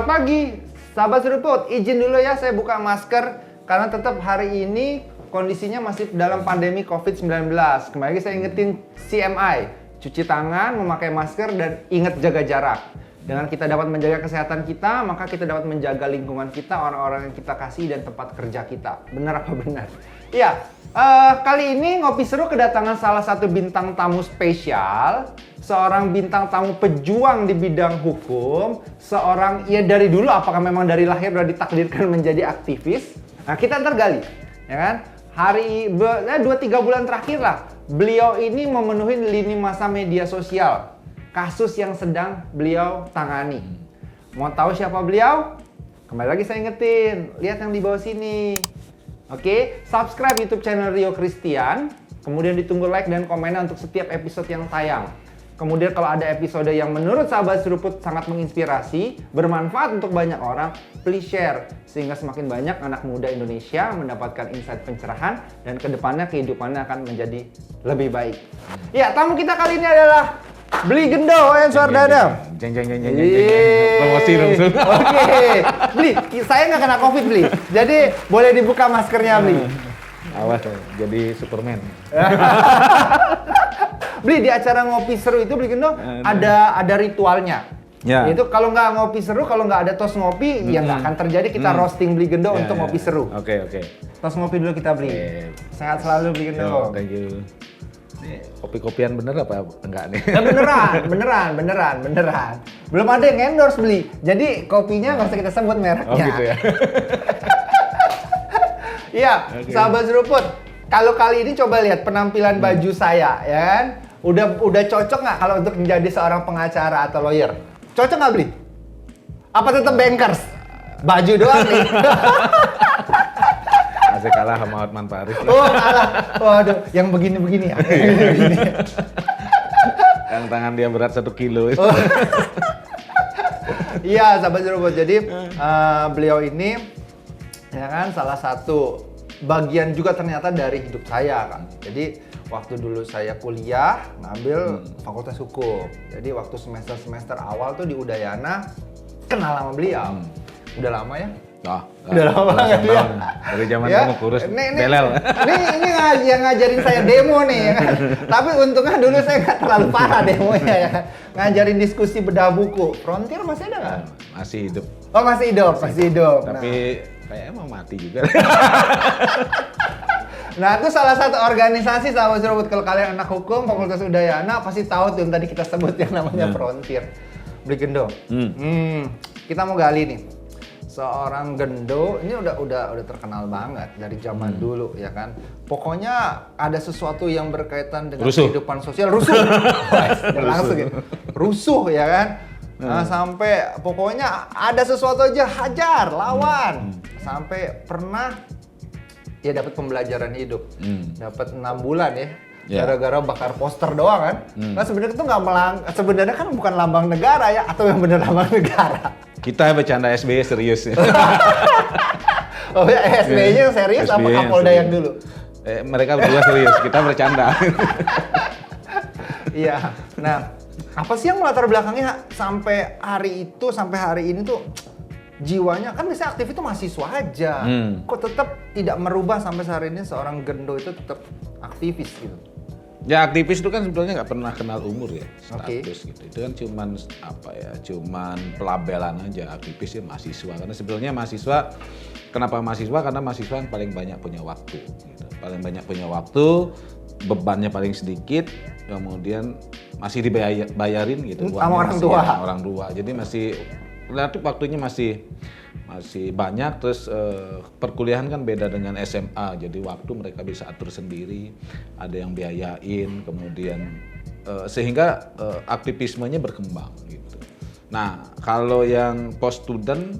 Selamat pagi, sahabat seruput. Izin dulu ya saya buka masker karena tetap hari ini kondisinya masih dalam pandemi COVID-19. Kembali lagi saya ingetin CMI, cuci tangan, memakai masker, dan ingat jaga jarak. Dengan kita dapat menjaga kesehatan kita, maka kita dapat menjaga lingkungan kita, orang-orang yang kita kasih, dan tempat kerja kita. Benar apa benar? Iya, kali ini Ngopi Seru kedatangan salah satu bintang tamu spesial. Seorang bintang tamu pejuang di bidang hukum. Seorang, ya dari dulu apakah memang dari lahir sudah ditakdirkan menjadi aktivis? Nah kita ntar gali, ya kan? 2-3 bulan terakhir lah, beliau ini memenuhi lini masa media sosial. Kasus yang sedang beliau tangani. Mau tahu siapa beliau? Kembali lagi saya ingetin, lihat yang di bawah sini. Oke, subscribe YouTube channel Rio Christian. Kemudian ditunggu like dan komennya untuk setiap episode yang tayang. Kemudian kalau ada episode yang menurut sahabat seruput sangat menginspirasi, bermanfaat untuk banyak orang, please share. Sehingga semakin banyak anak muda Indonesia mendapatkan insight pencerahan dan kedepannya kehidupannya akan menjadi lebih baik. Ya, tamu kita kali ini adalah Bli Gendo Enswardana. Jeng. Promosi langsung. Oke. Bli, saya nggak kena COVID, Bli. Jadi boleh dibuka maskernya, Bli. Awas, jadi Superman. Bli, di acara Ngopi Seru itu Bli Gendo ada ritualnya. Ya. Itu kalau nggak ngopi seru, kalau nggak ada tos ngopi, ya nggak akan terjadi kita roasting Bli Gendo untuk ngopi seru. Oke. Tos ngopi dulu kita, Bli. Sehat selalu, Bli Gendo. Thank you. Ini kopi-kopian bener apa enggak nih? Nah, beneran. Belum ada yang endorse, Bli. Jadi kopinya nggak usah kita sebut mereknya. Oh gitu ya. Iya, sahabat seruput. Kalau kali ini coba lihat penampilan baju saya, ya kan? Udah cocok nggak kalau untuk menjadi seorang pengacara atau lawyer? Cocok nggak, Bli? Apa tetap bankers? Baju doang nih. Masih kalah sama Hotman Paris. Oh, kalah. Waduh, yang begini-begini ya. Begini. Yang tangan dia berat 1 kilo. Oh. Iya, sahabat seruput. Jadi beliau ini ya kan salah satu bagian juga ternyata dari hidup saya kan. Jadi waktu dulu saya kuliah ngambil Fakultas Hukum. Jadi waktu semester awal tuh di Udayana kenal sama beliau. Udah lama ya? Udah lama banget ya. Dari zaman Ya? kamu kurus Ini belel. Ini yang ngajarin saya demo nih ya kan. Tapi untungnya dulu saya nggak terlalu parah demonya ya kan. Ngajarin diskusi bedah buku. Frontier masih ada nggak? Masih hidup. Oh masih hidup. Tapi kayaknya mau mati juga. Nah itu salah satu organisasi sahabat seruput. Kalau kalian anak hukum Fakultas Udayana pasti tahu tuh yang tadi kita sebut yang namanya Frontier. Bli Gendo. Kita mau gali nih. Seorang Gendo ini udah terkenal banget dari zaman dulu ya kan. Pokoknya ada sesuatu yang berkaitan dengan kehidupan sosial, rusuh. Langsung gitu. Rusuh ya kan. Nah, sampai pokoknya ada sesuatu aja hajar, lawan. Sampai pernah ya dapat pembelajaran hidup. Dapat 6 bulan ya. Gara-gara bakar poster doang kan. Nah sebenarnya itu sebenarnya kan bukan lambang negara ya, atau yang bener lambang negara. Kita bercanda SBY serius. Oh ya, SBY-nya serius apa Kapolda yang dulu? Mereka berdua serius, kita bercanda. Iya. Nah, apa sih yang melatar belakangnya sampai hari ini tuh jiwanya kan biasanya aktif itu mahasiswa aja. Kok tetap tidak merubah sampai sehari ini seorang Gendo itu tetap aktivis gitu? Ya aktivis itu kan sebetulnya nggak pernah kenal umur ya, status Oke. gitu. Itu kan cuman pelabelan aja. Aktivis ya mahasiswa, karena sebetulnya mahasiswa, kenapa mahasiswa? Karena mahasiswa yang paling banyak punya waktu gitu. Paling banyak punya waktu, bebannya paling sedikit, kemudian masih dibayarin gitu. Sama orang tua. Orang tua, jadi masih relatif waktunya masih banyak. Terus perkuliahan kan beda dengan SMA, jadi waktu mereka bisa atur sendiri, ada yang biayain, kemudian sehingga aktivismenya berkembang gitu. Nah kalau yang post student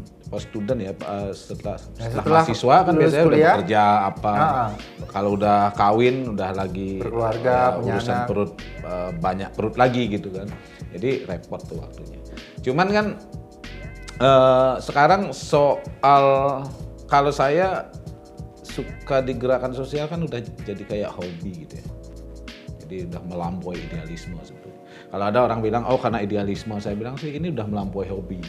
ya setelah mahasiswa kan biasanya udah bekerja apa, kalau udah kawin udah lagi berkeluarga, punya urusan anak. perut, banyak perut lagi gitu kan, jadi repot tuh waktunya. Cuman kan sekarang soal, kalau saya suka di gerakan sosial kan udah jadi kayak hobi gitu ya. Jadi udah melampaui idealisme sebetulnya. Kalau ada orang bilang, oh karena idealisme, saya bilang sih ini udah melampaui hobi.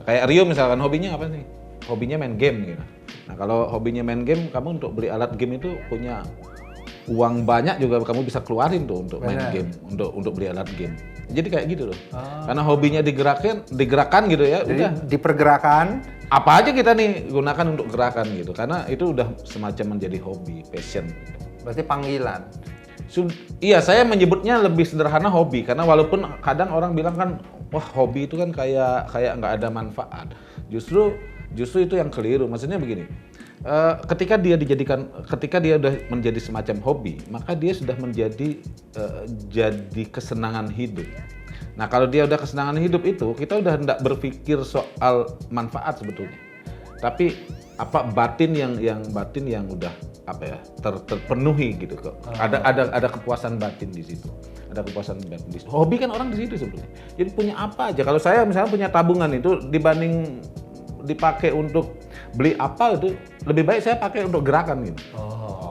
Kayak Rio misalkan hobinya apa sih? Hobinya main game gitu. Nah kalau hobinya main game, kamu untuk beli alat game itu punya uang banyak juga kamu bisa keluarin tuh untuk main game, untuk beli alat game. Jadi kayak gitu loh. Karena hobinya digerakkan gitu ya. Jadi udah dipergerakan. apa aja kita nih gunakan untuk gerakan gitu. Karena itu udah semacam menjadi hobi, passion. Berarti panggilan. Iya, saya menyebutnya lebih sederhana hobi karena walaupun kadang orang bilang kan, wah hobi itu kan kayak nggak ada manfaat. Justru itu yang keliru. Maksudnya begini, ketika dia udah menjadi semacam hobi, maka dia sudah menjadi jadi kesenangan hidup. Nah kalau dia udah kesenangan hidup itu, kita udah hendak berpikir soal manfaat sebetulnya. Tapi apa batin yang udah apa ya terpenuhi gitu kok. Ada kepuasan batin di situ. Ada kepuasan batin di situ. Hobi kan orang di situ sebetulnya. Jadi punya apa aja. Kalau saya misalnya punya tabungan itu dibanding dipakai untuk beli apa itu lebih baik saya pakai untuk gerakan gitu.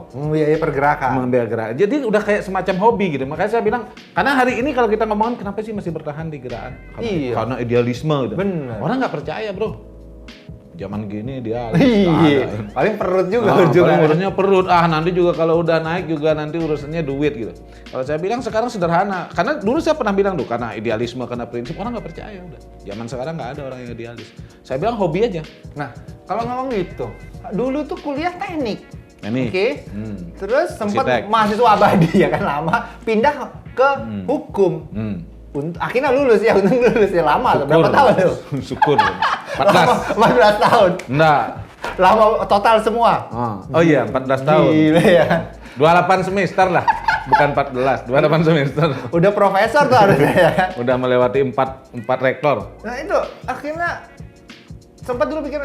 Membiayai pergerakan. Membiayai gerakan. Jadi udah kayak semacam hobi gitu. Makanya saya bilang karena hari ini kalau kita ngomongin kenapa sih masih bertahan di gerakan? Karena idealisme gitu. Bener. Orang nggak percaya, Bro. Zaman gini dia paling perut juga paling urusannya perut. Nanti juga kalau udah naik juga nanti urusannya duit gitu. Kalau saya bilang sekarang sederhana. Karena dulu saya pernah bilang tuh karena idealisme, karena prinsip orang nggak percaya udah. Zaman sekarang nggak ada orang yang idealis. Saya bilang hobi aja. Nah, kalau ngomong gitu, dulu tuh kuliah teknik. Teknik. Oke. Terus sempat Arsitek. mahasiswa abadi ya kan lama, pindah ke hukum. Akhirnya lulus ya, untung lulus ya lama. Berapa tahun tuh? Syukur. 14 tahun. Enggak. Lama total semua. Oh iya, 14 tahun. Gila ya. 28 semester lah. Bukan 14, 28 semester. Udah profesor tuh harusnya ya kan. Udah melewati 4 rektor. Nah itu akhirnya sempat dulu pikir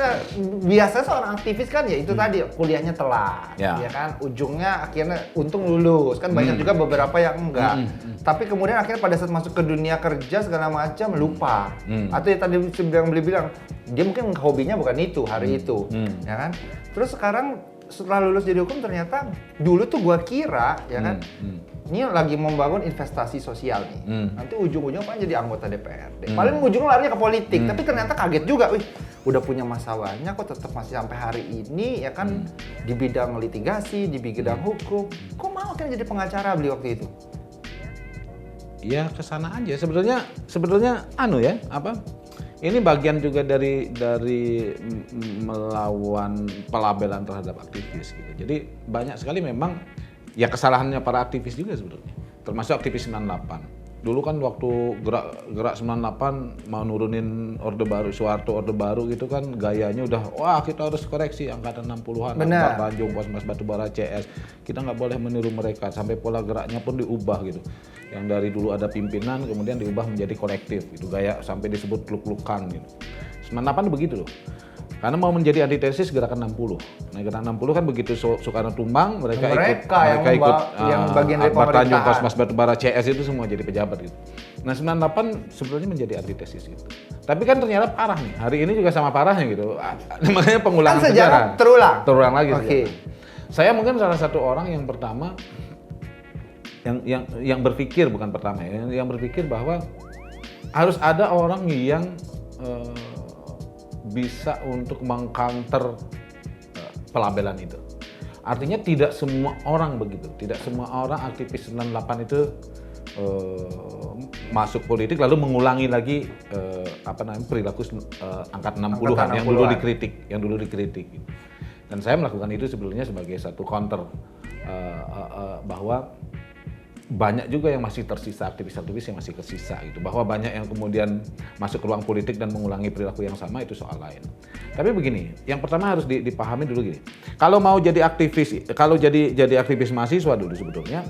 biasa seorang aktivis kan ya itu tadi kuliahnya telat, ya kan ujungnya akhirnya untung lulus kan banyak juga beberapa yang enggak, tapi kemudian akhirnya pada saat masuk ke dunia kerja segala macam lupa, atau ya tadi bilang dia mungkin hobinya bukan itu hari itu, ya kan, terus sekarang setelah lulus jadi hukum ternyata dulu tuh gua kira ya kan ini lagi membangun investasi sosial nih, nanti ujung-ujungnya kan jadi anggota DPRD, paling ujung larinya ke politik, tapi ternyata kaget juga, wih udah punya masa banyak kok tetap masih sampai hari ini ya kan di bidang litigasi, di bidang hukum, kok mau akhirnya jadi pengacara beliau waktu itu? Ya kesana aja sebetulnya ya apa? Ini bagian juga dari melawan pelabelan terhadap aktivis gitu. Jadi banyak sekali memang ya kesalahannya para aktivis juga sebetulnya. Termasuk aktivis 98. Dulu kan waktu gerak 98 mau nurunin Orde Baru, Soeharto Orde Baru gitu kan gayanya udah wah kita harus koreksi angkatan 60-an, Angkatan Tanjung, Kosmas Batubara, CS. Kita nggak boleh meniru mereka sampai pola geraknya pun diubah gitu. Yang dari dulu ada pimpinan kemudian diubah menjadi kolektif gitu, gaya sampai disebut luk-lukan gitu. 98 begitu loh. Karena mau menjadi antitesis gerakan 60. Nah, gerakan 60 kan begitu Soekarno tumbang, mereka ikut yang bagian dari Akbar Tanjung, pemerintahan. Kosmas Batubara, CS itu semua jadi pejabat gitu. Nah, 98 sebenarnya menjadi antitesis gitu. Tapi kan ternyata parah nih. Hari ini juga sama parahnya gitu. Makanya pengulangan kan sejarah terulang lagi. Oke. Saya mungkin salah satu orang yang pertama yang berpikir bukan pertama ya, yang berpikir bahwa harus ada orang yang bisa untuk meng-counter pelabelan itu. Artinya tidak semua orang begitu, tidak semua orang aktivis 98 itu masuk politik lalu mengulangi lagi perilaku angkat 60-an yang dulu dikritik. Dan saya melakukan itu sebetulnya sebagai satu counter bahwa banyak juga yang masih tersisa, aktivis-aktivis yang masih tersisa gitu, bahwa banyak yang kemudian masuk ke ruang politik dan mengulangi perilaku yang sama itu soal lain. Tapi begini, yang pertama harus dipahami dulu gini, kalau mau jadi aktivis, kalau jadi aktivis mahasiswa dulu sebetulnya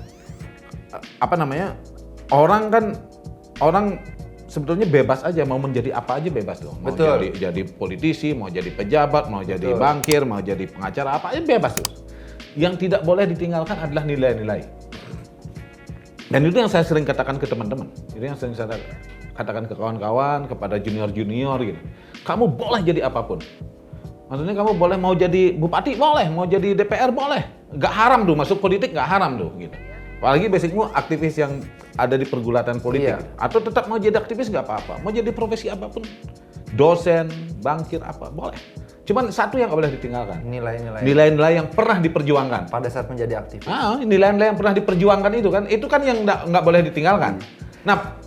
orang sebetulnya bebas aja, mau menjadi apa aja bebas dong. Mau jadi politisi, mau jadi pejabat, mau jadi bankir, mau jadi pengacara, apa aja bebas tuh. Yang tidak boleh ditinggalkan adalah nilai-nilai. Dan itu yang saya sering katakan ke teman-teman, itu yang sering saya katakan ke kawan-kawan, kepada junior-junior gitu. Kamu boleh jadi apapun. Maksudnya kamu boleh mau jadi bupati boleh, mau jadi DPR boleh. Gak haram tuh, masuk politik gak haram tuh gitu. Apalagi basicmu aktivis yang ada di pergulatan politik. Atau tetap mau jadi aktivis gak apa-apa, mau jadi profesi apapun. dosen, bankir apa boleh. Cuman satu yang nggak boleh ditinggalkan. Nilai-nilai Nilai-nilai yang pernah diperjuangkan. pada saat menjadi aktivis. Nilai-nilai yang pernah diperjuangkan itu kan yang nggak boleh ditinggalkan. Nah,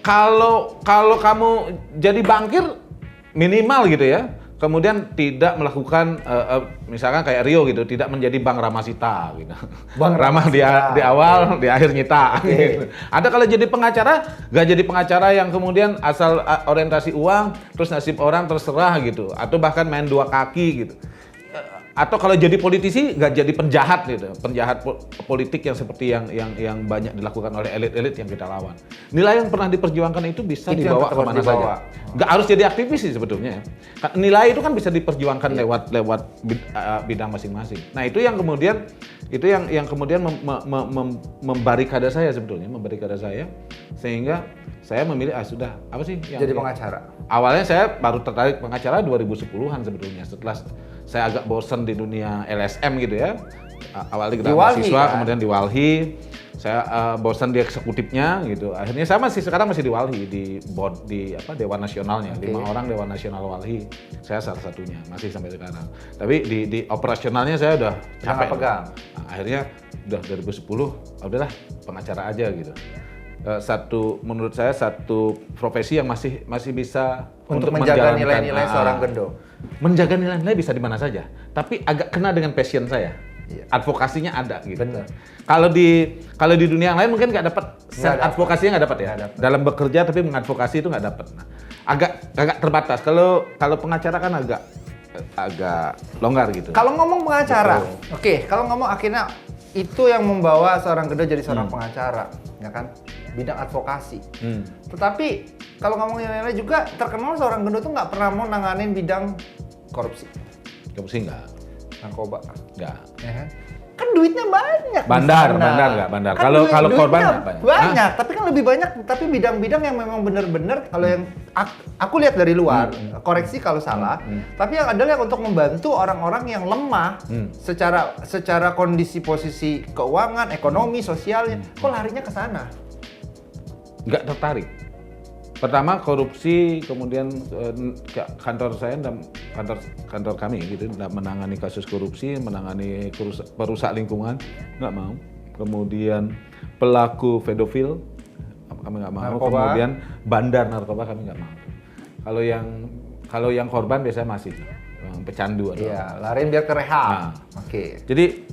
kalau kamu jadi bankir minimal gitu ya, kemudian tidak melakukan misalkan kayak Rio gitu, tidak menjadi Bank Ramasita gitu. Bank Ramah di awal, di akhir nyita. Gitu. Ada kalau jadi pengacara, nggak jadi pengacara yang kemudian asal orientasi uang, terus nasib orang terserah gitu, atau bahkan main dua kaki gitu. Atau kalau jadi politisi nggak jadi penjahat gitu, penjahat politik yang seperti yang banyak dilakukan oleh elit-elit yang kita lawan. Nilai yang pernah diperjuangkan itu bisa Itu dibawa yang tetap kemana harus dibawa. saja. Nggak harus jadi aktivis sih sebetulnya. Nilai itu kan bisa diperjuangkan lewat bidang masing-masing. Nah itu yang kemudian membarikade saya sebetulnya, membarikade saya sehingga saya memilih sudah apa sih yang Jadi pengacara. Awalnya saya baru tertarik pengacara 2010-an sebetulnya, setelah saya agak bosan di dunia LSM gitu ya. Awalnya kita mahasiswa, kan? kemudian di Walhi. Saya bosan di eksekutifnya gitu. Akhirnya saya sekarang masih di Walhi, di board di Dewan Nasionalnya. 5 orang Dewan Nasional Walhi. Saya salah satunya, masih sampai sekarang. Tapi di operasionalnya saya udah capek. pegang. Nah, akhirnya udah 2010, udahlah pengacara aja gitu. Menurut saya satu profesi yang masih bisa Untuk menjaga menjalankan, nilai-nilai seorang gendo. Menjaga nilai-nilai bisa di mana saja, tapi agak kena dengan passion saya. Iya. Advokasinya ada gitu. Benar. Kalau di dunia yang lain mungkin nggak dapat, advokasinya nggak dapat ya. Nggak dapat. Dalam bekerja tapi mengadvokasi itu nggak dapat. Nah, agak terbatas. Kalau pengacara kan agak longgar gitu. Kalau ngomong pengacara, Betul. oke, kalau ngomong akhirnya itu yang membawa seorang gendo jadi seorang pengacara, ya kan? Bidang advokasi. Tetapi kalau ngomong nilai-nilai juga terkenal seorang gendo tuh nggak pernah mau nanganin bidang korupsi, Korupsi nggak. narkoba, Nggak. ya kan? Kan duitnya banyak. di Bandar sana. nggak bandar. Kan Kalau duitnya korban nggak banyak. Banyak, tapi kan lebih banyak. Tapi bidang-bidang yang memang benar-benar kalau yang aku lihat dari luar, koreksi kalau salah. Tapi yang adalah untuk membantu orang-orang yang lemah secara kondisi posisi keuangan, ekonomi, sosialnya. Kok larinya ke sana? Nggak tertarik. Pertama korupsi, kemudian kantor saya dan kantor kami gitu menangani kasus korupsi, menangani perusak lingkungan, nggak mau. Kemudian pelaku pedofil kami nggak mau. Narkoba. Kemudian bandar narkoba kami nggak mau. Kalau yang korban biasanya masih yang pecandu atau Iya, lariin biar ke rehab. Nah. Oke. Jadi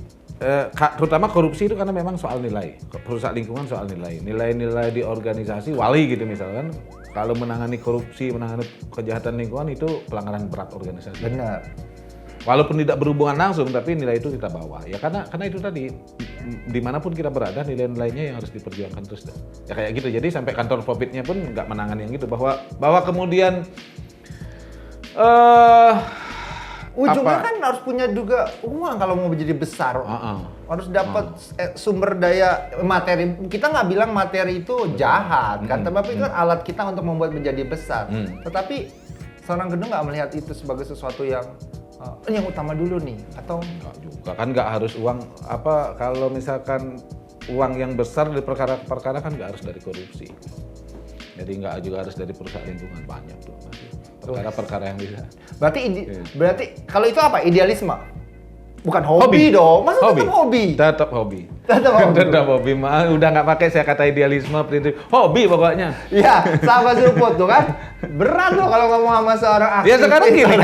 terutama korupsi itu karena memang soal nilai, perusak lingkungan soal nilai-nilai di organisasi wali gitu misalkan, kalau menangani korupsi, menangani kejahatan lingkungan itu pelanggaran berat organisasi. Benar. Walaupun tidak berhubungan langsung, tapi nilai itu kita bawa. Ya karena itu tadi, dimanapun kita berada, nilai-nilainya yang harus diperjuangkan terus. Ya kayak gitu. Jadi sampai kantor profitnya pun nggak menangani yang gitu. Bahwa kemudian Ujungnya kan harus punya juga uang kalau mau jadi besar. Harus dapat sumber daya materi. Kita nggak bilang materi itu jahat, kan? Tapi itu kan alat kita untuk membuat menjadi besar. Tetapi seorang gendo nggak melihat itu sebagai sesuatu yang utama dulu nih, atau Nggak juga kan, nggak harus uang kalau misalkan uang yang besar dari perkara-perkara kan nggak harus dari korupsi. Jadi nggak juga harus dari perusahaan lingkungan, banyak tuh masih perkara-perkara yang bisa. Berarti kalau itu apa? Idealisme? Bukan hobi dong. Masa tetap hobi? Tetap hobi. Tetap hobi. Tetap hobi. Udah nggak pakai saya kata idealisme, prinsip. Hobi pokoknya. Iya, sahabat seruput tuh kan. Berat loh kalau ngomong sama seorang aktivis. Ya sekarang gini,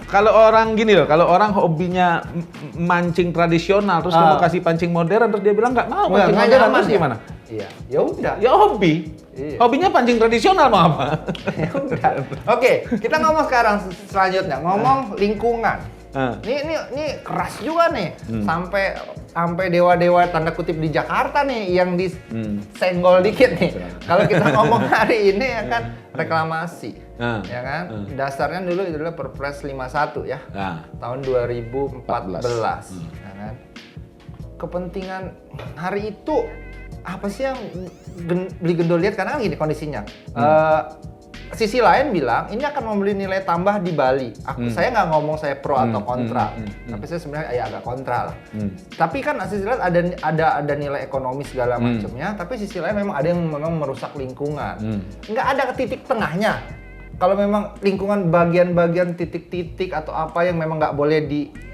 kalau orang gini loh, kalau orang hobinya mancing tradisional terus kamu kasih pancing modern terus dia bilang nggak mau pancing modern terus gimana? Iya, ya udah. Ya hobi. Iya. Hobinya pancing tradisional mau apa? Ya udah. Oke, kita ngomong sekarang selanjutnya, ngomong lingkungan. Ini keras juga nih. Sampai dewa-dewa tanda kutip di Jakarta nih yang disenggol dikit nih. Kalau kita ngomong hari ini ya kan reklamasi. Ya kan? Dasarnya dulu adalah Perpres 51 ya. Tahun 2014. Ya kan? Kepentingan hari itu apa sih yang Beli Gendo lihat? Karena kan gini kondisinya. sisi lain bilang ini akan memberi nilai tambah di Bali. Saya nggak ngomong saya pro atau kontra, tapi saya sebenarnya ya agak kontra lah. Tapi kan sisi lain ada nilai ekonomi segala macamnya, tapi sisi lain memang ada yang memang merusak lingkungan. Nggak ada titik tengahnya. Kalau memang lingkungan bagian-bagian titik-titik atau apa yang memang nggak boleh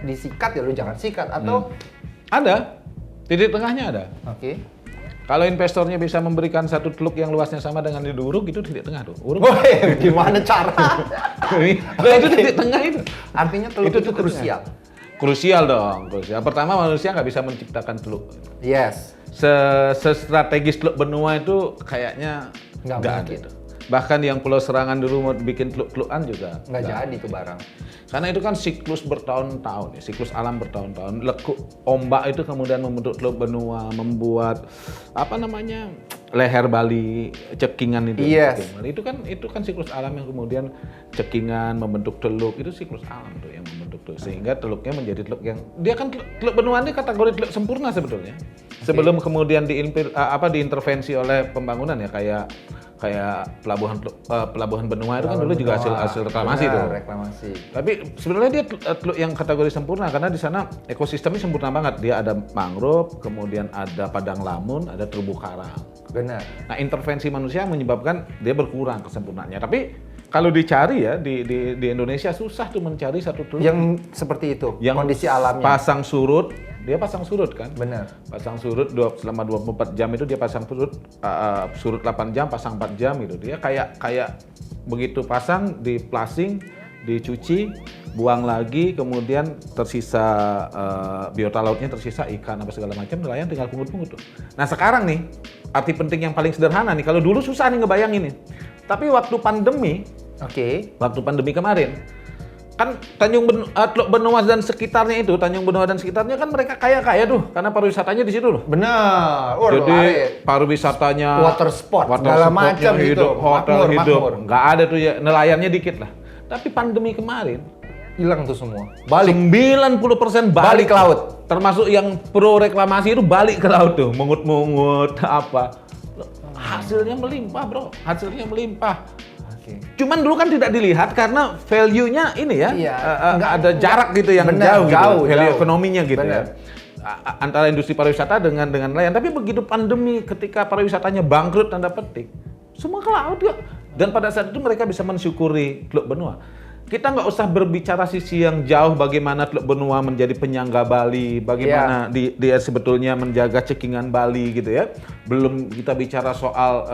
disikat ya lu jangan sikat atau Ada, titik tengahnya ada. Oke. Kalau investornya bisa memberikan satu teluk yang luasnya sama dengan di Uruk, itu titik tengah tuh. Uruk. Woi, gimana cara? Nah, itu titik tengah itu. Artinya teluk itu titik krusial. tengah. Krusial dong, krusial. Pertama manusia nggak bisa menciptakan teluk. Yes. Sestrategis teluk benua itu kayaknya Nggak nggak mungkin. ada. Bahkan yang Pulau Serangan dulu mau bikin teluk-telukan juga Nggak jadi tuh barang. Karena itu kan siklus bertahun-tahun, ya, siklus alam bertahun-tahun. Lekuk ombak itu kemudian membentuk teluk benua, membuat apa namanya leher Bali, cekingan itu. Yes. Cekingan. Itu kan siklus alam yang kemudian cekingan membentuk teluk, itu siklus alam tuh yang membentuk teluk. Sehingga teluknya menjadi teluk yang dia kan teluk benua ini kategori teluk sempurna sebetulnya. Sebelum kemudian diintervensi oleh pembangunan ya kayak pelabuhan benua itu kan dulu juga hasil reklamasi tuh. Reklamasi. Tapi sebenarnya dia teluk yang kategori sempurna karena di sana ekosistemnya sempurna banget. Dia ada mangrove, kemudian ada padang lamun, ada terumbu karang. Benar. Nah, intervensi manusia menyebabkan dia berkurang kesempurnaannya. Tapi kalau dicari ya di Indonesia susah tuh mencari satu teluk Yang seperti itu, yang kondisi alamnya. pasang surut. Dia pasang surut kan? Benar. Pasang surut selama 24 jam itu dia pasang surut 8 jam, pasang 4 jam gitu. Dia kayak begitu pasang, diplasing, dicuci, buang lagi, kemudian tersisa biota lautnya, tersisa ikan apa segala macam, nelayan tinggal pungut-pungut tuh. Nah sekarang nih, arti penting yang paling sederhana nih, kalau dulu susah nih ngebayangin nih. Tapi waktu pandemi kemarin, kan Teluk Benoa dan sekitarnya itu, Tanjung Benoa dan sekitarnya kan mereka kaya tuh, karena pariwisatanya di situ loh. Benar. Jadi pariwisatanya, water sport, segala macam gitu. hotel hidup, Makmur. nggak ada tuh ya, nelayannya dikit lah. Tapi pandemi kemarin, Hilang tuh semua. Balik 90% balik ke laut. Termasuk yang pro reklamasi itu balik ke laut tuh, mungut-mungut apa. Hasilnya melimpah bro, hasilnya melimpah. Oke. Cuman dulu kan tidak dilihat karena value-nya ini ya, Iya, ada jarak gitu yang bener, jauh, value jauh. ekonominya gitu Bener. ya. Antara industri pariwisata dengan nelayan. Tapi begitu pandemi, ketika pariwisatanya bangkrut tanda petik, semua ke laut ya. Dan pada saat itu mereka bisa mensyukuri Teluk Benua. Kita nggak usah berbicara sisi yang jauh bagaimana Teluk Benua menjadi penyangga Bali, bagaimana dia sebetulnya menjaga cekingan Bali gitu ya. Belum kita bicara soal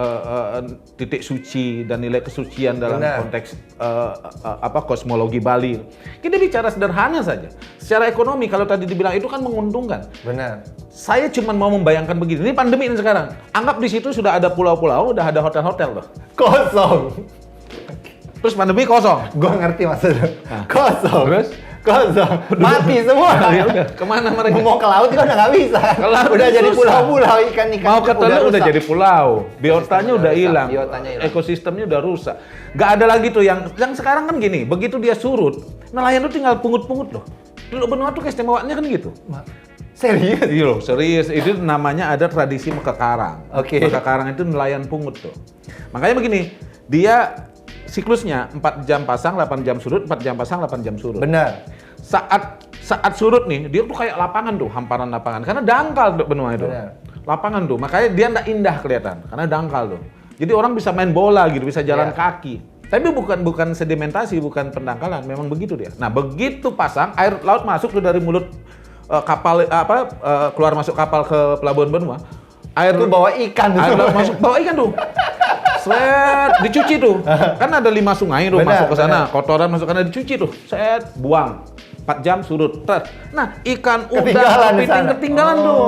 titik suci dan nilai kesucian dalam konteks kosmologi Bali. Kita bicara sederhana saja. Secara ekonomi kalau tadi dibilang itu kan menguntungkan. Benar. Saya cuma mau membayangkan begini. Ini pandemi ini sekarang. Anggap di situ sudah ada pulau-pulau, udah ada hotel-hotel loh. Kosong. Terus pandemi kosong. Gua ngerti maksudnya. Kosong. Terus? Kosong. Mati semua. Ya udah, kemana mereka? Mau ke laut kan udah nggak bisa. laut Udah jadi susah. pulau-pulau ikan-ikan. Mau ke teluk udah rusak. jadi pulau. Biotanya udah rusak, hilang. biotanya hilang. Ekosistemnya udah rusak. Nggak ada lagi tuh yang sekarang kan gini. Begitu dia surut, nelayan tuh tinggal pungut-pungut loh. Teluk Benua tuh keistimewaannya kan gitu. Serius? Iya loh, serius. Itu namanya ada tradisi Meka Karang. Oke. Meka Karang itu nelayan pungut tuh. Makanya begini, dia siklusnya 4 jam pasang, 8 jam surut, 4 jam pasang, 8 jam surut. Benar. Saat surut nih, dia tuh kayak lapangan tuh, hamparan lapangan. Karena dangkal Teluk Benua itu. Benar. Lapangan tuh, makanya dia nggak indah kelihatan. Karena dangkal tuh. Jadi orang bisa main bola gitu, bisa jalan kaki. Tapi bukan sedimentasi, bukan pendangkalan, memang begitu dia. Nah, begitu pasang, air laut masuk tuh dari mulut kapal keluar masuk kapal ke Pelabuhan Benua. Air Itu bawa ikan tuh. air laut masuk, bawa ikan tuh. Set, dicuci tuh. Kan ada 5 sungai tuh masuk ke sana, kotoran masuk ke sana dicuci tuh. Set, buang. 4 jam surut. Nah, ikan Ketinggalan udang, di sana. ketinggalan tuh.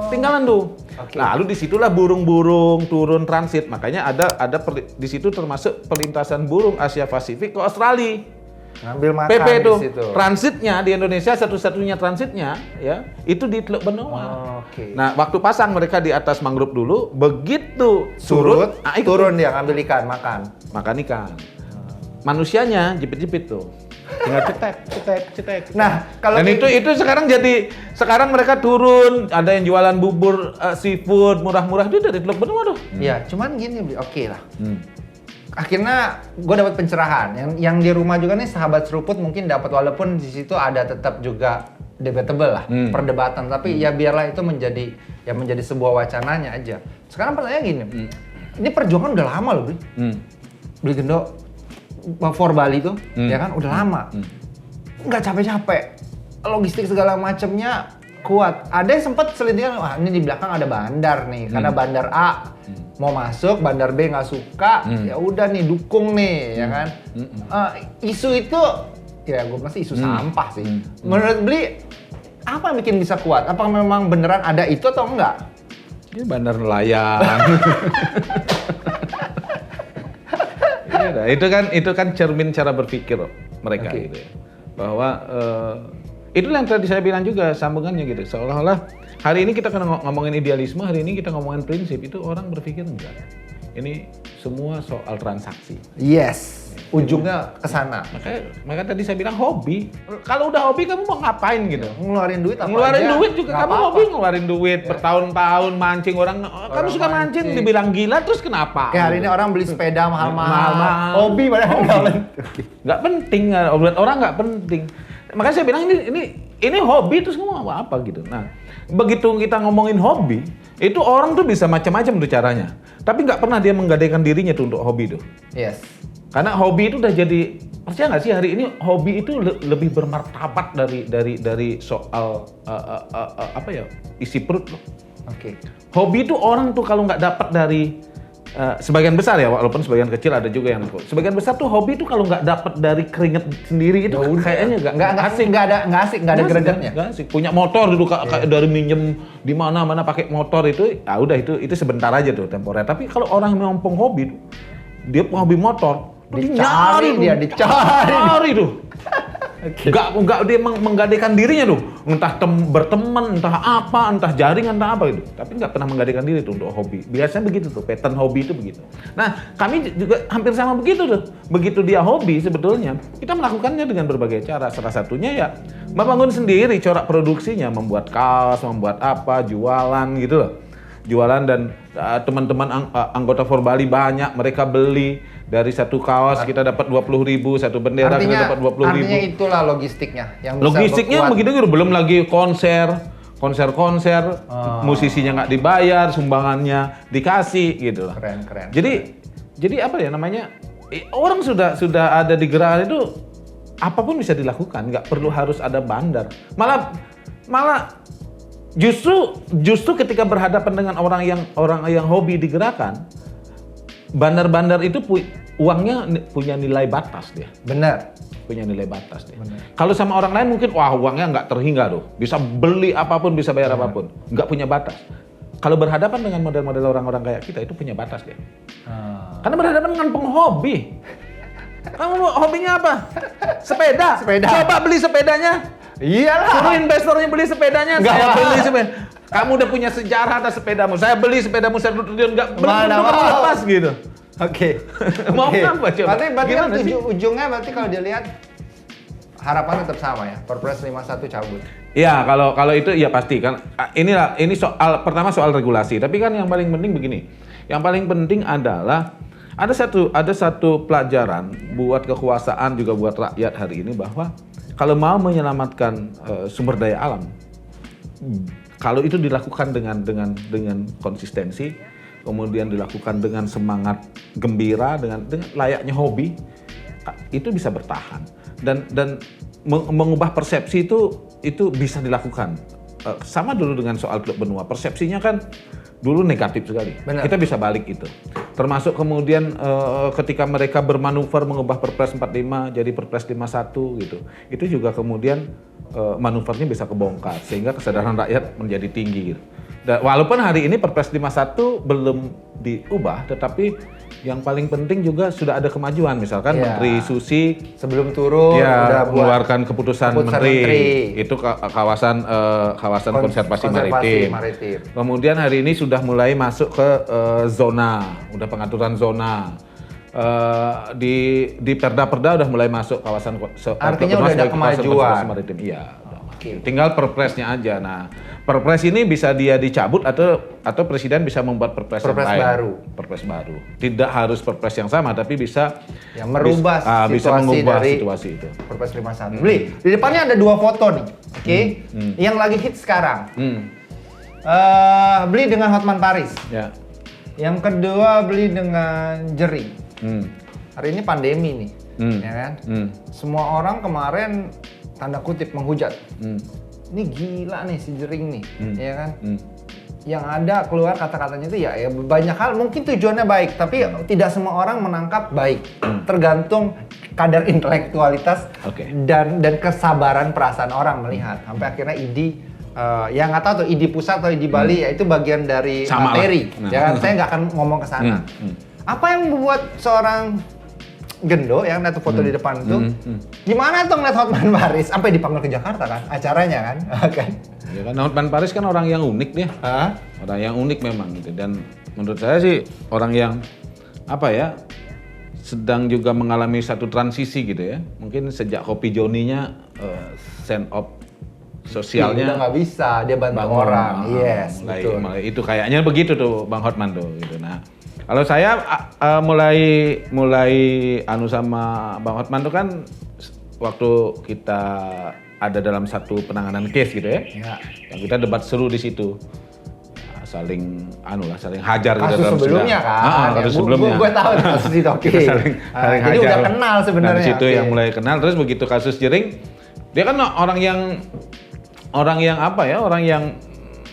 Ketinggalan tuh. Oke. Lalu disitulah burung-burung turun transit. Makanya ada di situ termasuk perlintasan burung Asia Pasifik ke Australia. Ngambil makan PP di itu situ. transitnya di Indonesia satu-satunya transitnya ya itu di Teluk Benua. Oke. Nah, waktu pasang mereka di atas mangrove dulu, begitu Surut, itu turun dia ngambil ikan, makan. makan ikan. Manusianya jepit-jepit tuh. Tinggal cetek. Nah, kalau Dan itu sekarang mereka turun, ada yang jualan bubur seafood murah-murah itu dari Teluk Benua tuh. ya, cuman gini, oke lah. akhirnya gue dapat pencerahan. Yang di rumah juga nih sahabat seruput mungkin dapat, walaupun di situ ada tetap juga debatable lah, perdebatan. Tapi ya biarlah itu menjadi sebuah wacananya aja. Sekarang pertanyaannya gini, ini perjuangan udah lama loh, Bri. Beli Gendo for Bali tuh, ya kan udah lama. Nggak capek-capek, logistik segala macamnya kuat. Ada yang sempat selintingan, wah ini di belakang ada bandar nih, karena bandar A mau masuk, bandar B nggak suka, ya udah nih dukung nih, ya kan. Isu itu, ya gue pasti isu sampah sih. Menurut Bli, apa yang bikin bisa kuat? Apa memang beneran ada itu atau enggak? Ini bandar nelayan. Iya, itu kan cermin cara berpikir mereka gitu ya. Bahwa itu yang tadi saya bilang juga sambungannya gitu. Seolah-olah hari ini kita kan ngomongin idealisme, hari ini kita ngomongin prinsip, itu orang berpikir enggak. Ini semua soal transaksi. Yes. Ujungnya ke sana. Makanya tadi saya bilang hobi. Kalau udah hobi kamu mau ngapain gitu? Ngeluarin duit apa Ngeluarin aja, duit juga nggak kamu apa-apa. hobi ngeluarin duit bertahun-tahun mancing orang kamu suka mancing dibilang gila terus kenapa? Kayak hari ini orang beli sepeda mahal-mahal. Mahal-mahal. Hobi padahal nggak. Nggak penting, buat orang nggak penting. Makanya saya bilang ini hobi terus kamu mau apa gitu. Nah, begitu kita ngomongin hobi, itu orang tuh bisa macam-macam tuh caranya. Tapi nggak pernah dia menggadaikan dirinya tuh untuk hobi tuh. Yes. Karena hobi itu udah jadi, percaya nggak sih hari ini hobi itu lebih bermartabat dari soal apa ya, isi perut loh. Oke. Hobi itu orang tuh kalau nggak dapat dari sebagian besar ya, walaupun sebagian kecil ada juga yang sebagian besar tuh hobi itu kalau nggak dapat dari keringet sendiri itu kayaknya nggak asik, nggak ada gregetnya. Nggak asik. Punya motor dulu kayak dari minjem di mana pakai motor itu, ya udah itu sebentar aja tuh temporer. Tapi kalau orang yang memompong hobi, dia hobi motor, dicari tuh. Okay. Nggak dia menggadaikan dirinya tuh, entah berteman, entah apa, entah jaringan, entah apa gitu. Tapi nggak pernah menggadaikan diri tuh untuk hobi. Biasanya begitu tuh, pattern hobi itu begitu. Nah, kami juga hampir sama begitu tuh. Begitu dia hobi sebetulnya, kita melakukannya dengan berbagai cara. Salah satunya ya membangun sendiri corak produksinya, membuat kaos, membuat apa, jualan gitu loh. Jualan dan teman-teman anggota For Bali banyak, mereka beli. Dari satu kaos kita dapat 20.000, satu bendera kita dapat 20.000. Artinya itulah logistiknya yang bisa logistiknya begitu gitu, belum lagi konser, musisinya nggak dibayar, sumbangannya dikasih gitu lah. Keren. Jadi apa ya namanya? Orang sudah ada di gerakan itu, apapun bisa dilakukan, nggak perlu harus ada bandar. Malah justru ketika berhadapan dengan orang yang hobi di gerakan, bandar-bandar itu uangnya punya nilai batas dia. Benar. Punya nilai batas dia. Kalau sama orang lain mungkin wah uangnya nggak terhingga tuh. Bisa beli apapun, bisa bayar apapun. Nggak punya batas. Kalau berhadapan dengan model-model orang-orang kayak kita itu punya batas dia. Karena berhadapan dengan penghobi. Kamu hobinya apa? Sepeda. Coba beli sepedanya. Iyalah. Suruh investornya beli sepedanya. Saya beli sepeda. Kamu udah punya sejarah atas sepedamu. Saya beli sepedamu, saya nggak belum lepas gitu. Oke. Mau apa coba? Berarti kan ujungnya berarti kalau dilihat harapan tetap sama ya. Perpres 51 cabut. Iya, kalau itu ya pasti kan. Ini pertama soal regulasi. Tapi kan yang paling penting begini. Yang paling penting adalah ada satu pelajaran buat kekuasaan juga buat rakyat hari ini, bahwa kalau mau menyelamatkan sumber daya alam, kalau itu dilakukan dengan konsistensi, kemudian dilakukan dengan semangat gembira, dengan layaknya hobi, itu bisa bertahan dan mengubah persepsi itu bisa dilakukan. Sama dulu dengan soal Teluk Benua, persepsinya kan dulu negatif sekali. Benar. Kita bisa balik itu. Termasuk kemudian ketika mereka bermanuver mengubah Perpres 45 jadi Perpres 51 gitu. Itu juga kemudian manuvernya bisa kebongkar sehingga kesadaran rakyat menjadi tinggi gitu. Dan walaupun hari ini Perpres 51 belum diubah, tetapi yang paling penting juga sudah ada kemajuan. Misalkan Menteri Susi sebelum turun udah mengeluarkan keputusan menteri itu kawasan konservasi maritim. Kemudian hari ini sudah mulai masuk ke zona, udah pengaturan zona. Di perda-perda udah mulai masuk kawasan artinya udah ada kemajuan. Maritim. Iya. Oke. Tinggal perpresnya aja. Nah, perpres ini bisa dia dicabut atau presiden bisa membuat perpres yang lain. Perpres baru. Tidak harus perpres yang sama, tapi bisa yang merubah bisa mengubah situasi itu. Perpres 51. Beli, di depannya ada 2 foto nih. Oke. Yang lagi hit sekarang. Beli dengan Hotman Paris. Ya. Yang kedua beli dengan Jering. Hari ini pandemi nih, ya kan? Semua orang kemarin tanda kutip menghujat. Ini gila nih si Jering nih, ya kan? Yang ada keluar kata-katanya itu ya banyak hal mungkin tujuannya baik, tapi tidak semua orang menangkap baik. Tergantung kadar intelektualitas dan kesabaran perasaan orang melihat. Sampai akhirnya ID yang nggak tahu tuh ID pusat atau ID Bali ya itu bagian dari sama materi. Ya kan? Saya nggak akan ngomong ke sana. Apa yang membuat seorang Gendo yang lihat foto di depan itu, gimana tuh ngeliat Hotman Paris sampai dipanggil ke Jakarta kan acaranya kan? Ya kan Hotman Paris kan orang yang unik dia, orang yang unik memang gitu. Dan menurut saya sih orang yang apa ya sedang juga mengalami satu transisi gitu ya. Mungkin sejak Kopi Joninya send off sosialnya udah nggak bisa dia bantu orang, betul. Mulai itu kayaknya begitu tuh Bang Hotman tuh gitu. Nah. Kalau saya mulai anu sama Bang Hotman tuh kan waktu kita ada dalam satu penanganan case gitu ya. Yang kita debat seru di situ. Ya, saling hajar kasus gitu dalam sebelumnya kan. Kasus sebelumnya. Gue tahu kasus itu oke. Saling Jadi hajar. udah kenal sebenarnya. Nah, di situ yang mulai kenal terus begitu kasus Jering dia kan orang yang apa ya? Orang yang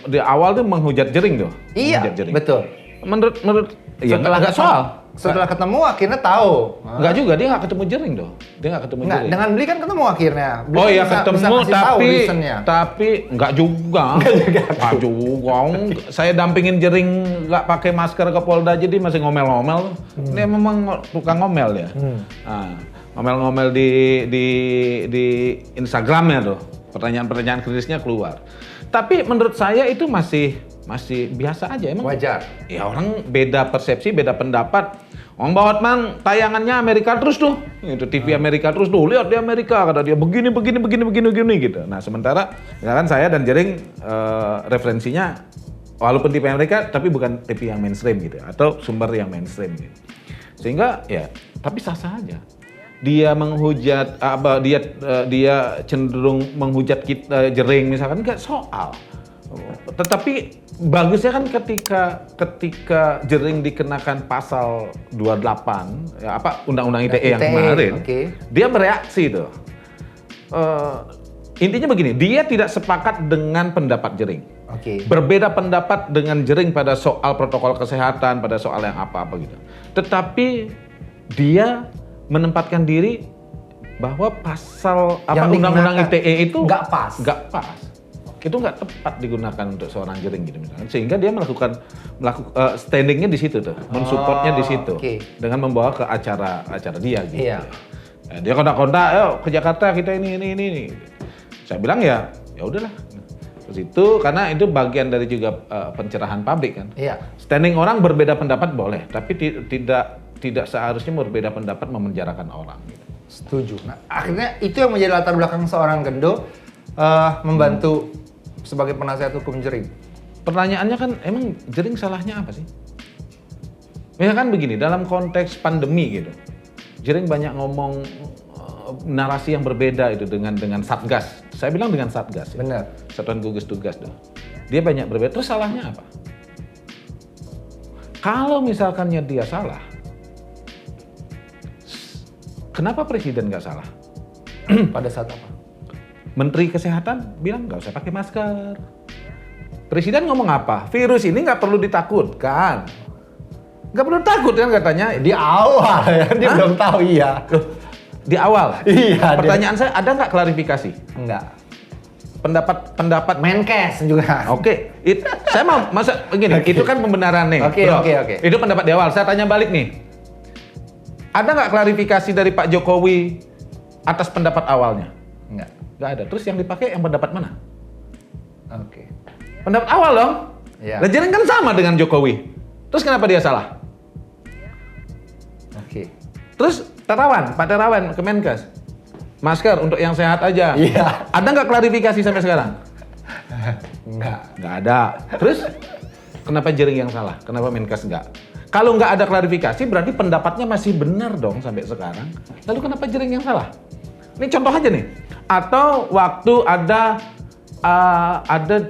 di awal tuh menghujat Jering tuh. Iya, betul. Menurut ya nggak soal. Setelah ketemu akhirnya tahu. Nggak juga, dia nggak ketemu Jering dong. Dia nggak ketemu Jering. Dengan Beli kan ketemu akhirnya. Beli iya ketemu tapi nggak juga. Nggak juga. Saya dampingin Jering nggak pakai masker ke Polda jadi masih ngomel-ngomel. Dia memang tukang ngomel ya. Nah, ngomel-ngomel di Instagramnya tuh. Pertanyaan-pertanyaan kritisnya keluar. Tapi menurut saya itu masih biasa aja emang. Wajar. Ya orang beda persepsi, beda pendapat. Bang Hotman tayangannya Amerika terus tuh. Itu TV Amerika terus tuh. Lihat di Amerika kata dia begini gitu. Nah, sementara misalkan saya dan Jering referensinya walaupun TV Amerika tapi bukan TV yang mainstream gitu atau sumber yang mainstream gitu. Sehingga ya tapi sah-sah aja. Dia menghujat dia cenderung menghujat kita Jering misalkan enggak soal. Tetapi bagusnya kan ketika Jering dikenakan pasal 28 ya undang-undang ITE yang kemarin, dia bereaksi tuh. Intinya begini, dia tidak sepakat dengan pendapat Jering. Berbeda pendapat dengan Jering pada soal protokol kesehatan, pada soal yang apa-apa gitu. Tetapi dia menempatkan diri bahwa pasal undang-undang ITE itu nggak pas. Itu nggak tepat digunakan untuk seorang Jering gitu misalkan, sehingga dia melakukan standingnya di situ tuh, mensupportnya di situ dengan membawa ke acara dia gitu. Iya. Nah, dia kontak-kontak, ayo ke Jakarta kita ini. Saya bilang ya udahlah. Terus itu karena itu bagian dari juga pencerahan publik kan. Iya. Standing orang berbeda pendapat boleh, tapi tidak seharusnya berbeda pendapat memenjarakan orang. Gitu. Setuju. Nah, akhirnya itu yang menjadi latar belakang seorang Gendo membantu sebagai penasihat hukum Jering. Pertanyaannya kan emang Jering salahnya apa sih? Ya kan begini, dalam konteks pandemi gitu. Jering banyak ngomong narasi yang berbeda itu dengan Satgas. Saya bilang dengan Satgas. Ya. Benar. Satuan Gugus Tugas tuh. Dia banyak berbeda. Terus salahnya apa? Kalau misalkannya dia salah, kenapa presiden nggak salah? Pada saat apa? Menteri Kesehatan bilang nggak usah pakai masker. Presiden ngomong apa? Virus ini nggak perlu ditakutkan. Nggak perlu takut kan katanya. Di awal ya, dia belum tahu iya. Loh, di awal? Iya. Pertanyaan saya, ada nggak klarifikasi? Enggak. Pendapat Menkes juga. Oke. Saya mau masa begini, itu kan pembenaran nih. Oke. Itu pendapat di awal. Saya tanya balik nih. Ada nggak klarifikasi dari Pak Jokowi atas pendapat awalnya? Enggak. Nggak ada. Terus yang dipakai yang pendapat mana? Oke. Pendapat awal dong. Iya. Lah Jering kan sama dengan Jokowi. Terus kenapa dia salah? Oke. Terus Pak Terawan Kemenkes. Masker untuk yang sehat aja. Iya. Ada nggak klarifikasi sampai sekarang? Nggak ada. Terus kenapa Jering yang salah? Kenapa Menkes nggak? Kalau nggak ada klarifikasi berarti pendapatnya masih benar dong sampai sekarang. Lalu kenapa Jering yang salah? Ini contoh aja nih. Atau waktu ada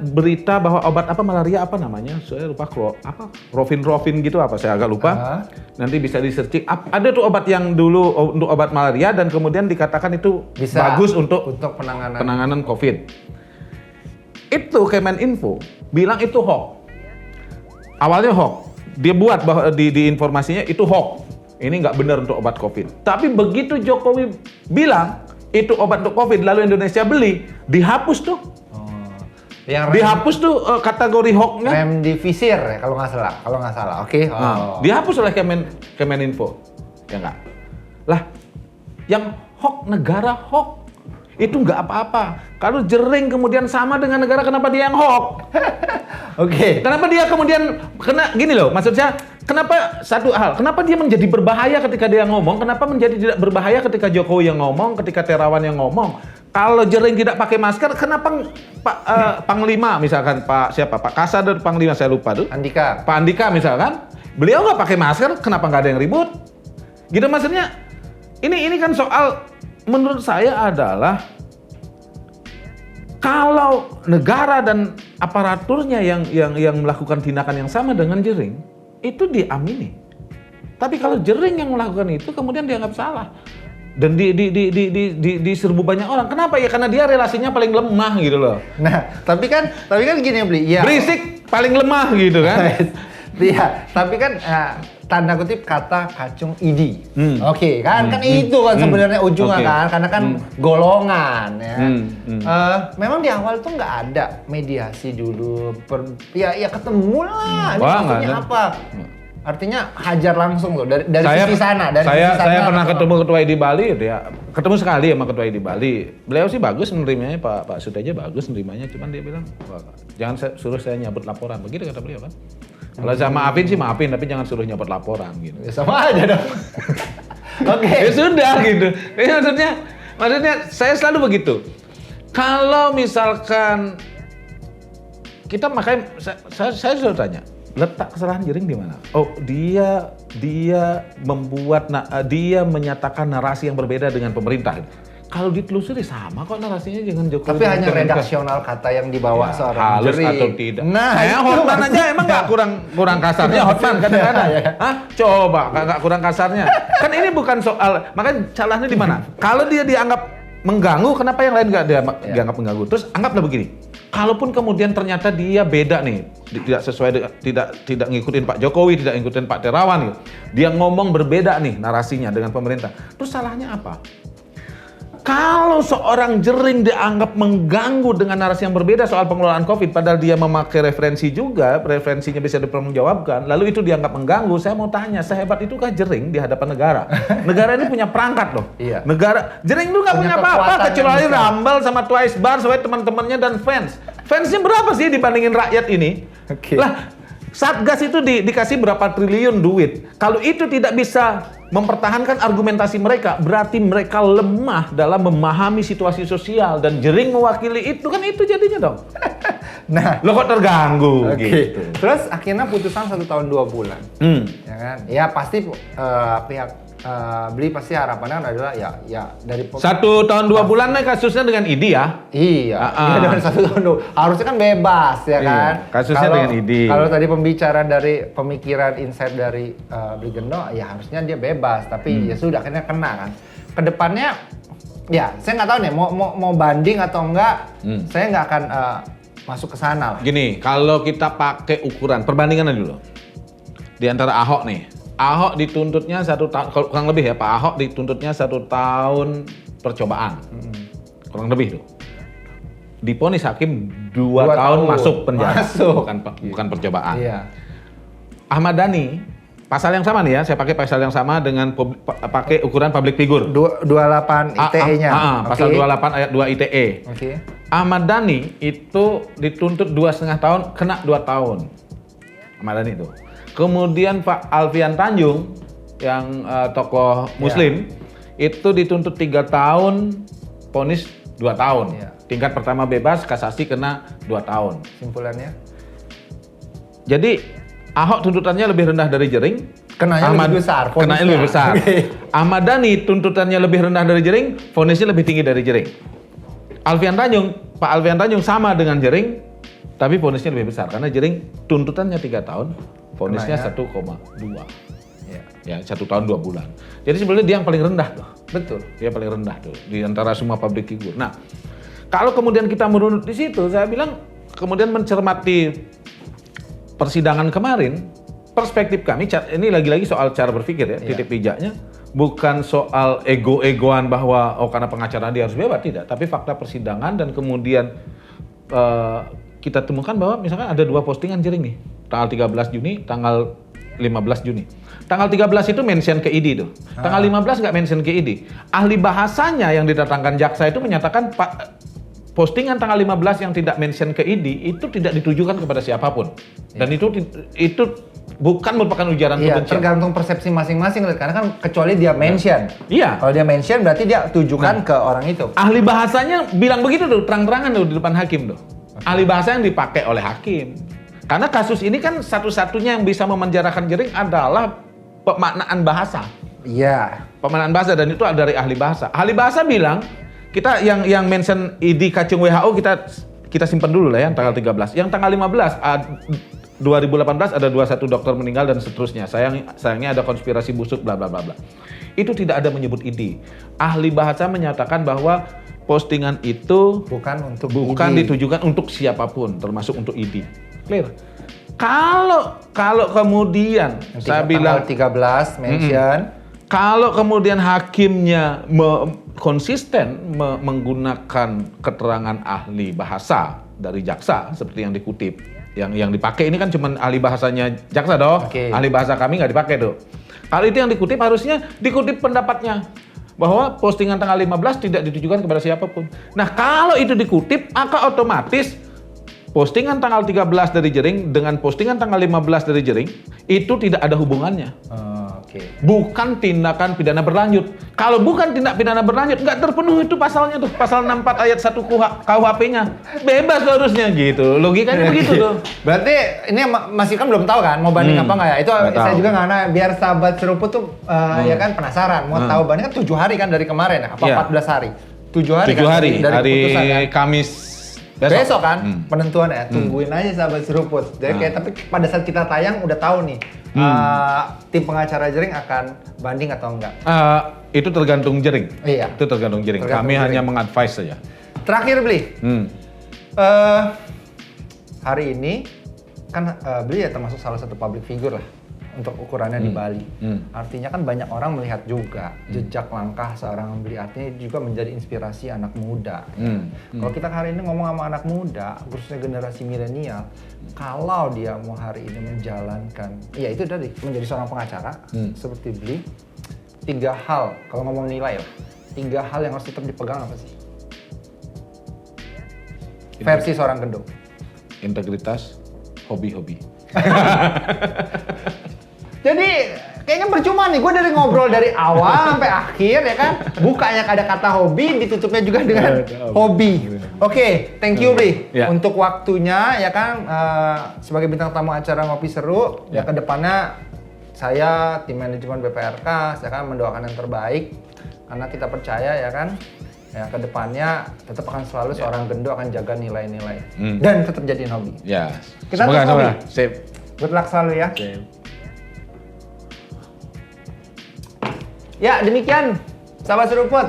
berita bahwa obat apa malaria apa namanya? Saya lupa Rovin gitu apa saya agak lupa. Nanti bisa di-searching. Ada tuh obat yang dulu untuk obat malaria dan kemudian dikatakan itu Bisa bagus untuk penanganan COVID. Itu Kemeninfo bilang itu hoax. Awalnya hoax. Dia buat bahwa di informasinya itu hoax. Ini nggak benar untuk obat COVID. Tapi begitu Jokowi bilang itu obat untuk COVID lalu Indonesia beli, dihapus tuh. Dihapus tuh kategori hoax-nya. Remdesivir ya kalau nggak salah. Oke. Nah, dihapus oleh Kemeninfo. Ya nggak? Lah, yang hoax negara hoax itu nggak apa-apa. Kalau Jering kemudian sama dengan negara, kenapa dia yang hoax? Oke. Kenapa dia kemudian kena gini loh? Maksudnya kenapa satu hal? Kenapa dia menjadi berbahaya ketika dia ngomong? Kenapa menjadi tidak berbahaya ketika Jokowi yang ngomong, ketika Terawan yang ngomong? Kalau Jering tidak pakai masker, kenapa Pak Panglima misalkan Pak Kasar dan Panglima saya lupa tuh. Andika. Pak Andika misalkan, beliau nggak pakai masker, kenapa nggak ada yang ribut? Gitu maksudnya. Ini kan soal menurut saya adalah kalau negara dan aparaturnya yang melakukan tindakan yang sama dengan Jering, itu diamini. Tapi kalau Jering yang melakukan itu kemudian dianggap salah. Dan diserbu banyak orang. Kenapa ya? Karena dia relasinya paling lemah gitu loh. Nah, tapi kan gini Bli. Ya. Berisik paling lemah gitu kan. Iya, tapi kan tanda kutip kata kacung idi. Oke, kan itu kan sebenarnya ujungnya kan, karena kan golongan ya. Memang di awal tuh nggak ada mediasi dulu. Ya ketemu lah. Ini maksudnya apa? Artinya hajar langsung loh dari sisi sana. Saya pernah ketemu ketua ID Bali, dia ketemu sekali sama ketua ID Bali. Beliau sih bagus menerimanya, Pak Suteja bagus menerimanya, cuman dia bilang, jangan suruh saya nyabut laporan, begitu kata beliau kan. Kalau saya maafin sih maafin, tapi jangan suruh nyabut laporan gitu. Ya, sama aja dong. Oke. Ya sudah gitu. Ya, maksudnya saya selalu begitu. Kalau misalkan kita makanya saya sudah tanya. Letak kesalahan Jering di mana? Oh, dia membuat dia menyatakan narasi yang berbeda dengan pemerintah. Kalau ditelusuri sama kok narasinya dengan Jokowi. Tapi hanya redaksional kata yang dibawa seorang halus Jering. atau tidak. Nah, Hotman aja emang nggak kurang kasarnya Hotman kadang-kadang. Hah? Coba nggak kurang kasarnya. Kan ini bukan soal, makanya salahnya di mana? Kalau dia dianggap mengganggu, kenapa yang lain nggak dianggap mengganggu? Terus anggaplah begini. Kalaupun kemudian ternyata dia beda nih, tidak sesuai tidak ngikutin Pak Jokowi, tidak ngikutin Pak Terawan gitu. Dia ngomong berbeda nih narasinya dengan pemerintah. Terus salahnya apa? Kalau seorang Jering dianggap mengganggu dengan narasi yang berbeda soal pengelolaan COVID, padahal dia memakai referensi juga, referensinya bisa dipertanggungjawabkan, lalu itu dianggap mengganggu, saya mau tanya, sehebat itukah Jering di hadapan negara? Negara ini punya perangkat loh. Iya. Jering itu nggak punya apa-apa, kecuali Rumble sama Twice Bar, sebagai teman-temannya dan fans. Fansnya berapa sih dibandingin rakyat ini? Oke. Lah, Satgas itu dikasih berapa triliun duit. Kalau itu tidak bisa mempertahankan argumentasi mereka, berarti mereka lemah dalam memahami situasi sosial dan Jering mewakili itu, kan itu jadinya dong. Nah, lo kok terganggu gitu. Terus akhirnya putusan 1 tahun 2 bulan. Ya kan? Ya pasti pihak Beli pasti harapannya adalah ya dari 1 tahun 2 bulan nih kasusnya dengan ID ya. Iya, dengan 1 tahun 2. Harusnya kan bebas ya kan. Kasusnya dengan ID. Kalau tadi pembicaraan dari pemikiran insight dari Beli Gendo, ya harusnya dia bebas, tapi ya sudah akhirnya kena kan. Kedepannya ya saya nggak tahu nih mau banding atau enggak. Saya nggak akan masuk ke sana lah. Gini, kalau kita pakai ukuran perbandingan dulu di antara Ahok nih. Ahok dituntutnya 1 tahun, kurang lebih ya, Pak Ahok dituntutnya 1 tahun percobaan. Kurang lebih tuh. Diponis hakim 2 tahun masuk penjara. Bukan percobaan. Iya. Ahmad Dhani, pasal yang sama nih ya, saya pakai pasal yang sama dengan pakai ukuran public figure. 28 ITE-nya. Pasal 28 ayat 2 ITE. Oke. Ahmad Dhani itu dituntut 2,5 tahun, kena 2 tahun. Ahmad Dhani itu. Kemudian Pak Alfian Tanjung yang tokoh Muslim itu dituntut 3 tahun, vonis 2 tahun. Iya. Tingkat pertama bebas, kasasi kena 2 tahun. Simpulannya? Jadi Ahok tuntutannya lebih rendah dari Jering. Kenanya lebih besar. Kenanya lebih besar. Oke. Ahmad Dhani tuntutannya lebih rendah dari Jering, vonisnya lebih tinggi dari Jering. Pak Alfian Tanjung sama dengan Jering, tapi vonisnya lebih besar karena Jering tuntutannya 3 tahun, vonisnya 1,2. Ya, 1 tahun 2 bulan. Jadi sebenarnya dia yang paling rendah tuh. Betul. Dia paling rendah tuh di antara semua public figure. Nah, kalau kemudian kita merunut di situ, saya bilang kemudian mencermati persidangan kemarin, perspektif kami ini lagi-lagi soal cara berpikir ya, titik pijaknya bukan soal ego-egoan bahwa karena pengacara dia harus bebas, tidak, tapi fakta persidangan dan kemudian kita temukan bahwa misalkan ada 2 postingan Jering nih, tanggal 13 Juni, tanggal 15 Juni. Tanggal 13 itu mention ke ID tuh. Tanggal 15 nggak mention ke ID. Ahli bahasanya yang didatangkan jaksa itu menyatakan postingan tanggal 15 yang tidak mention ke ID itu tidak ditujukan kepada siapapun. Dan itu bukan merupakan ujaran Iya, kebencian. tergantung persepsi masing-masing karena kan kecuali dia mention. Iya. Kalau dia mention berarti dia tujukan ke orang itu. Ahli bahasanya bilang begitu tuh, terang-terangan tuh di depan hakim tuh. Ahli bahasa yang dipakai oleh hakim. Karena kasus ini kan satu-satunya yang bisa memenjarakan Jering adalah pemaknaan bahasa. Iya. Pemaknaan bahasa dan itu dari ahli bahasa. Ahli bahasa bilang, kita yang mention ID kacung WHO kita simpan dulu lah ya, tanggal 13. Yang tanggal 15 2018 ada 21 dokter meninggal dan seterusnya. Sayangnya ada konspirasi busuk bla bla bla bla. Itu tidak ada menyebut ID. Ahli bahasa menyatakan bahwa postingan itu bukan ditujukan untuk siapapun, termasuk untuk ID. Clear. Kalau kemudian saya bilang 13 mention, kalau kemudian hakimnya konsisten menggunakan keterangan ahli bahasa dari jaksa seperti yang dikutip, yang dipakai ini kan cuma ahli bahasanya jaksa dong. Okay. Ahli bahasa kami nggak dipakai tuh. Kalau itu yang dikutip harusnya dikutip pendapatnya bahwa postingan tanggal 15 tidak ditujukan kepada siapapun. Nah, kalau itu dikutip maka otomatis postingan tanggal 13 dari Jering dengan postingan tanggal 15 dari Jering itu tidak ada hubungannya. Bukan tindakan pidana berlanjut. Kalau bukan tindak pidana berlanjut, nggak terpenuhi itu pasalnya tuh, pasal 64 ayat 1 KUHP-nya. Bebas harusnya gitu. Logikanya begitu tuh. Berarti ini masih kan belum tahu kan mau banding apa nggak ya? Itu saya juga nggak nanya, biar sahabat seruput tuh ya kan penasaran. Mau tahu banding kan 7 hari kan dari kemarin ya? Apa 14 hari? 7 hari 7 kan hari dari hari keputusan kan? Kamis Besok kan penentuan ya, tungguin aja sahabat seruput. Jadi kayak tapi pada saat kita tayang udah tahu nih tim pengacara Jering akan banding atau enggak. Itu tergantung Jering. Iya. Itu tergantung Jering. Kami hanya mengadvise saja. Terakhir Bli, hari ini kan Bli ya termasuk salah satu public figure lah untuk ukurannya di Bali. Artinya kan banyak orang melihat juga jejak langkah seorang Bli, artinya juga menjadi inspirasi anak muda. Ya. Kalau kita hari ini ngomong sama anak muda, khususnya generasi milenial, kalau dia mau hari ini menjalankan, ya itu tadi menjadi seorang pengacara seperti Bli, 3 hal kalau ngomong nilai lah, 3 hal yang harus tetap dipegang apa sih? Versi seorang gendong. Integritas, hobi-hobi. Jadi kayaknya percuma nih, gue dari ngobrol dari awal sampai akhir ya kan, bukanya ada kata hobi, ditutupnya juga dengan hobi. Oke, thank you Bli untuk waktunya ya kan, sebagai bintang tamu acara Ngopi Seru. Ya kedepannya saya tim manajemen BPRK saya akan mendoakan yang terbaik karena kita percaya ya kan, ya kedepannya tetap akan selalu seorang gendo akan jaga nilai-nilai dan tetap jadiin hobi. Ya. Kita terus hobi. Sip. Good luck selalu ya. Sip. Ya, demikian sahabat seruput.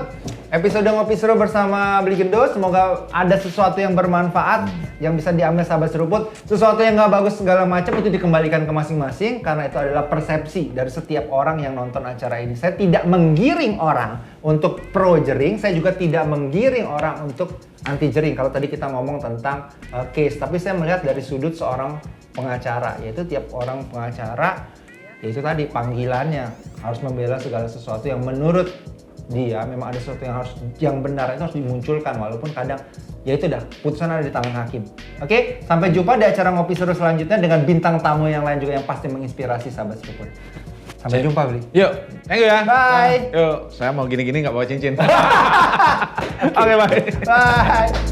Episode Ngopi Seru bersama Bli Gendo. Semoga ada sesuatu yang bermanfaat yang bisa diambil sahabat seruput. Sesuatu yang nggak bagus segala macam itu dikembalikan ke masing-masing karena itu adalah persepsi dari setiap orang yang nonton acara ini. Saya tidak menggiring orang untuk pro Jering, saya juga tidak menggiring orang untuk anti Jering. Kalau tadi kita ngomong tentang case, tapi saya melihat dari sudut seorang pengacara, yaitu tiap orang pengacara yaitu tadi panggilannya harus membela segala sesuatu yang menurut dia memang ada sesuatu yang benar itu harus dimunculkan walaupun kadang ya itu dah putusan ada di tangan hakim. Oke, sampai jumpa di acara Ngopi Seru selanjutnya dengan bintang tamu yang lain juga yang pasti menginspirasi sahabat seruput. Sampai jumpa, Bli. Yuk, thank you ya. Bye. Yuk, saya mau gini-gini nggak bawa cincin. Oke, bye. Bye.